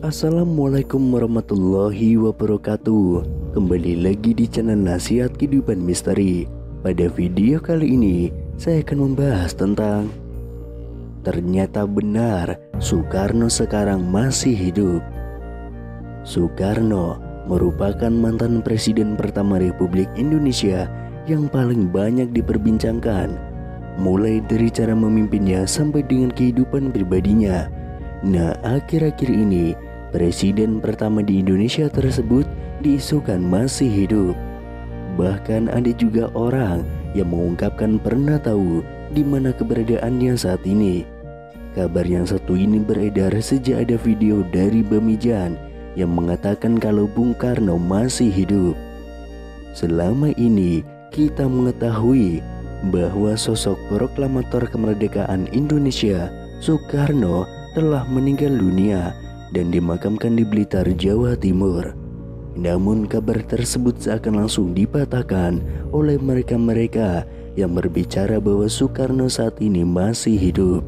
Assalamualaikum warahmatullahi wabarakatuh. Kembali lagi di channel Nasihat Kehidupan Misteri. Pada video kali ini saya akan membahas tentang ternyata benar Soekarno sekarang masih hidup. Soekarno merupakan mantan presiden pertama Republik Indonesia yang paling banyak diperbincangkan, mulai dari cara memimpinnya sampai dengan kehidupan pribadinya. Nah, akhir-akhir ini presiden pertama di Indonesia tersebut diisukan masih hidup. Bahkan ada juga orang yang mengungkapkan pernah tahu di mana keberadaannya saat ini. Kabar yang satu ini beredar sejak ada video dari Bamijan yang mengatakan kalau Bung Karno masih hidup. Selama ini kita mengetahui bahwa sosok proklamator kemerdekaan Indonesia, Soekarno, telah meninggal dunia dan dimakamkan di Blitar, Jawa Timur. Namun kabar tersebut seakan langsung dipatahkan oleh mereka-mereka yang berbicara bahwa Soekarno saat ini masih hidup.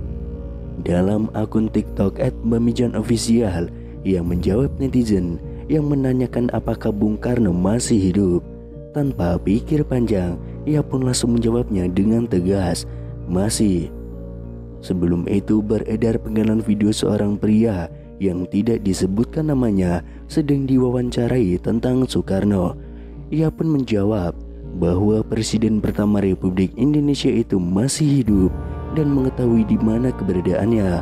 Dalam akun TikTok @bamijanofficial yang menjawab netizen yang menanyakan apakah Bung Karno masih hidup, tanpa pikir panjang ia pun langsung menjawabnya dengan tegas, masih. Sebelum itu beredar penggalan video seorang pria yang tidak disebutkan namanya sedang diwawancarai tentang Soekarno. Ia pun menjawab bahwa presiden pertama Republik Indonesia itu masih hidup dan mengetahui di mana keberadaannya.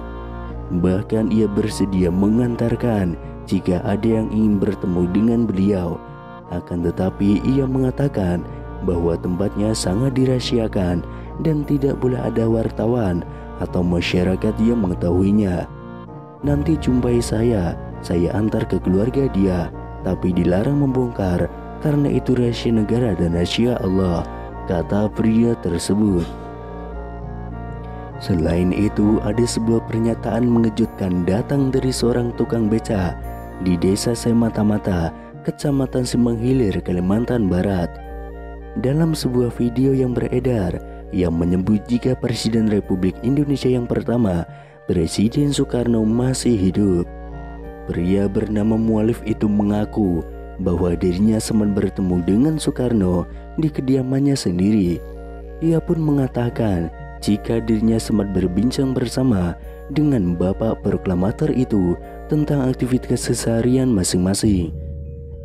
Bahkan ia bersedia mengantarkan jika ada yang ingin bertemu dengan beliau. Akan tetapi ia mengatakan bahwa tempatnya sangat dirahasiakan dan tidak boleh ada wartawan atau masyarakat yang mengetahuinya. Nanti jumpai saya antar ke keluarga dia, tapi dilarang membongkar karena itu rahasia negara dan rahasia Allah, kata pria tersebut. Selain itu ada sebuah pernyataan mengejutkan datang dari seorang tukang beca di desa Semata-Mata, Kecamatan Simbang Hilir, Kalimantan Barat. Dalam sebuah video yang beredar yang menyebut jika Presiden Republik Indonesia yang pertama, Presiden Soekarno, masih hidup. Pria bernama Mualif itu mengaku bahwa dirinya sempat bertemu dengan Soekarno di kediamannya sendiri. Ia pun mengatakan jika dirinya sempat berbincang bersama dengan bapak proklamator itu tentang aktivitas keseharian masing-masing.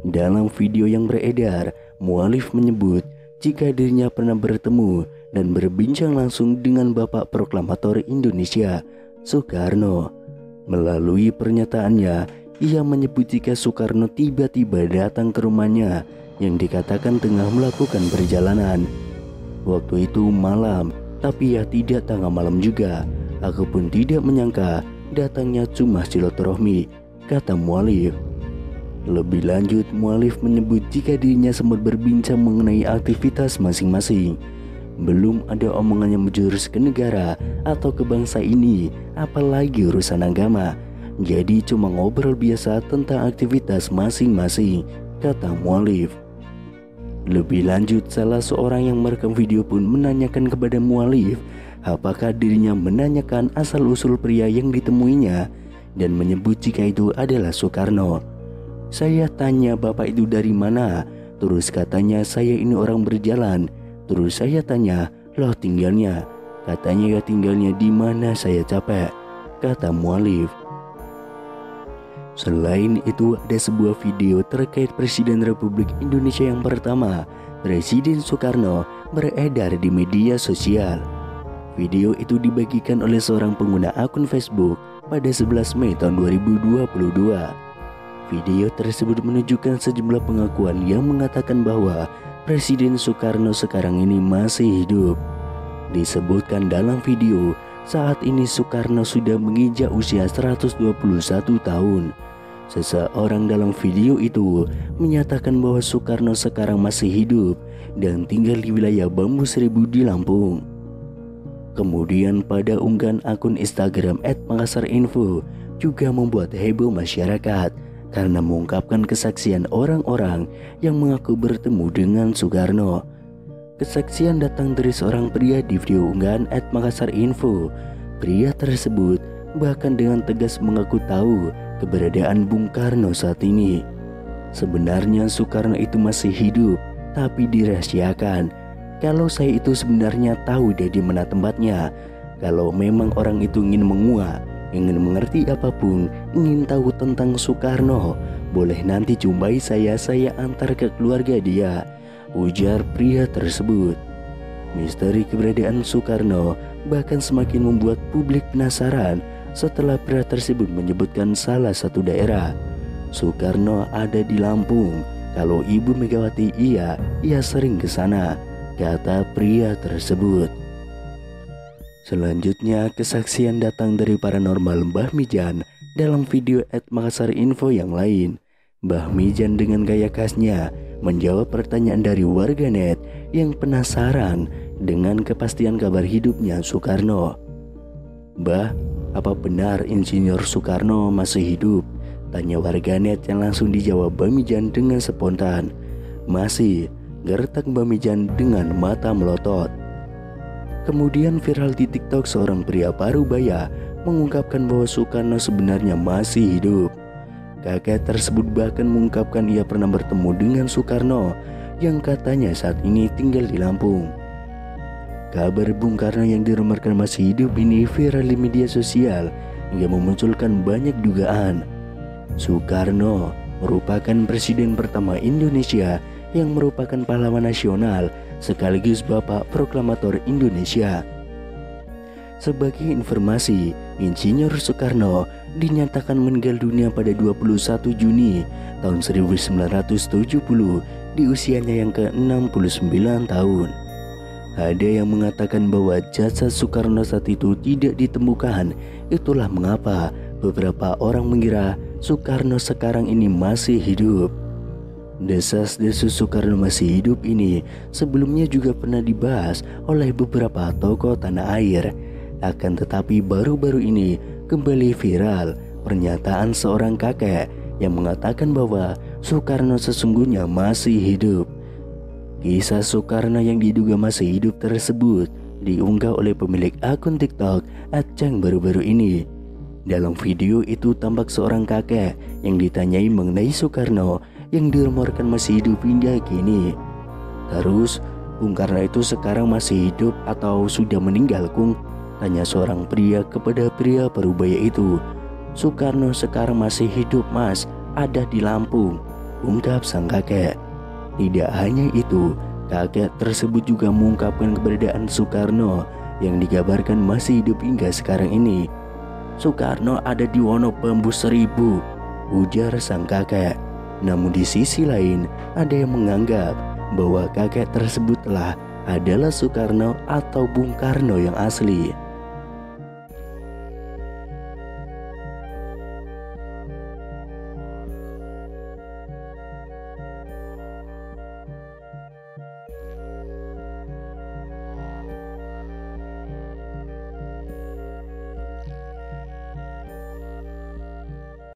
Dalam video yang beredar, Mualif menyebut jika dirinya pernah bertemu dan berbincang langsung dengan bapak proklamator Indonesia, Soekarno. Melalui pernyataannya, ia menyebut jika Soekarno tiba-tiba datang ke rumahnya yang dikatakan tengah melakukan perjalanan. Waktu itu malam, tapi ya tidak tengah malam juga. Aku pun tidak menyangka datangnya cuma silaturahmi, kata Mualif. Lebih lanjut, Mualif menyebut jika dirinya sempat berbincang mengenai aktivitas masing-masing. Belum ada omongan yang menjurus ke negara atau ke bangsa ini, apalagi urusan agama. Jadi cuma ngobrol biasa tentang aktivitas masing-masing, kata Mualif. Lebih lanjut, salah seorang yang merekam video pun menanyakan kepada Mualif apakah dirinya menanyakan asal-usul pria yang ditemuinya dan menyebut jika itu adalah Soekarno. Saya tanya bapak itu dari mana, terus katanya saya ini orang berjalan. Terus saya tanya, loh tinggalnya? Katanya ya tinggalnya di mana, saya capek, kata Mualif. Selain itu ada sebuah video terkait Presiden Republik Indonesia yang pertama, Presiden Soekarno, beredar di media sosial. Video itu dibagikan oleh seorang pengguna akun Facebook pada 11 Mei tahun 2022. Video tersebut menunjukkan sejumlah pengakuan yang mengatakan bahwa Presiden Soekarno sekarang ini masih hidup. Disebutkan dalam video, saat ini Soekarno sudah menginjak usia 121 tahun. Seseorang dalam video itu menyatakan bahwa Soekarno sekarang masih hidup dan tinggal di wilayah Bambu Seribu di Lampung. Kemudian pada unggahan akun Instagram @makassarinfo juga membuat heboh masyarakat karena mengungkapkan kesaksian orang-orang yang mengaku bertemu dengan Soekarno. Kesaksian datang dari seorang pria di video unggahan @makassarinfo. Pria tersebut bahkan dengan tegas mengaku tahu keberadaan Bung Karno saat ini. Sebenarnya Soekarno itu masih hidup, tapi dirahasiakan. Kalau saya itu sebenarnya tahu dari mana tempatnya. Kalau memang orang itu ingin menguak, ingin mengerti apapun, ingin tahu tentang Soekarno, boleh nanti jumpai saya antar ke keluarga dia, ujar pria tersebut. Misteri keberadaan Soekarno bahkan semakin membuat publik penasaran setelah pria tersebut menyebutkan salah satu daerah. Soekarno ada di Lampung. Kalau Ibu Megawati ia sering ke sana, kata pria tersebut. Selanjutnya, kesaksian datang dari paranormal Mbah Mijan dalam video @MakasarInfo yang lain. Mbah Mijan dengan gaya khasnya menjawab pertanyaan dari warganet yang penasaran dengan kepastian kabar hidupnya Soekarno. "Mbah, apa benar Insinyur Soekarno masih hidup?" tanya warganet yang langsung dijawab Mbah Mijan dengan spontan. "Masih," gertak Mbah Mijan dengan mata melotot. Kemudian viral di TikTok seorang pria parubaya mengungkapkan bahwa Soekarno sebenarnya masih hidup. Kakek tersebut bahkan mengungkapkan ia pernah bertemu dengan Soekarno yang katanya saat ini tinggal di Lampung. Kabar Bung Karno yang dirumorkan masih hidup ini viral di media sosial hingga memunculkan banyak dugaan. Soekarno merupakan presiden pertama Indonesia yang merupakan pahlawan nasional sekaligus Bapak Proklamator Indonesia. Sebagai informasi, Insinyur Soekarno dinyatakan meninggal dunia pada 21 Juni tahun 1970 di usianya yang ke-69 tahun. Ada yang mengatakan bahwa jasad Soekarno saat itu tidak ditemukan. Itulah mengapa beberapa orang mengira Soekarno sekarang ini masih hidup. Desas-desus Soekarno masih hidup ini sebelumnya juga pernah dibahas oleh beberapa tokoh tanah air. Akan tetapi baru-baru ini kembali viral pernyataan seorang kakek yang mengatakan bahwa Soekarno sesungguhnya masih hidup. Kisah Soekarno yang diduga masih hidup tersebut diunggah oleh pemilik akun TikTok @cang baru-baru ini. Dalam video itu tampak seorang kakek yang ditanyai mengenai Soekarno yang dirumorkan masih hidup hingga kini. "Terus, Bung Karno itu sekarang masih hidup atau sudah meninggal, Kung?" tanya seorang pria kepada pria parubaya itu. "Soekarno sekarang masih hidup, Mas, ada di Lampung," ungkap sang kakek. Tidak hanya itu, kakek tersebut juga mengungkapkan keberadaan Soekarno yang dikabarkan masih hidup hingga sekarang ini. "Soekarno ada di Wonobambu 1000, ujar sang kakek. Namun di sisi lain, ada yang menganggap bahwa kakek tersebutlah adalah Soekarno atau Bung Karno yang asli.